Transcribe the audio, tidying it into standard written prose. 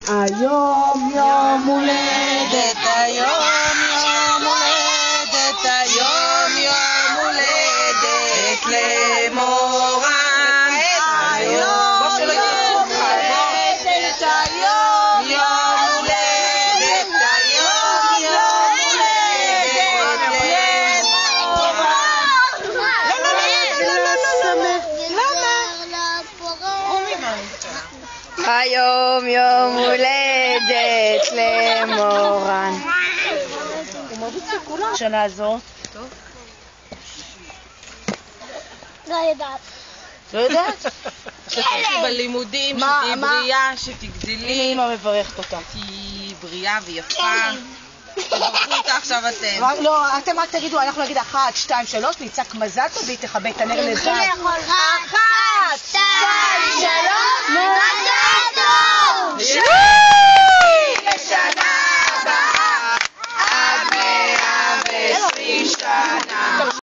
היום יום הולדת, היום יום הולדת, היום יום הולדת למורן. היום יום הולדת, היום יום הולדת, היום יום הולדת. היום יום הולדת למורן. הוא מרביץ לכולם. שנה הזאת? טוב. לא יודעת. לא יודעת? שתלכי בלימודים, שתהי בריאה, שתגדלי. אמא מברכת אותה. תהי בריאה ויפה. תברכו אותה עכשיו אתם. לא, אתם רק תגידו, אנחנו נגיד 1, 2, 3, נצעק מזל טוב והיא תכבה את הנר לזל. 1, 2, 3, מזל טוב!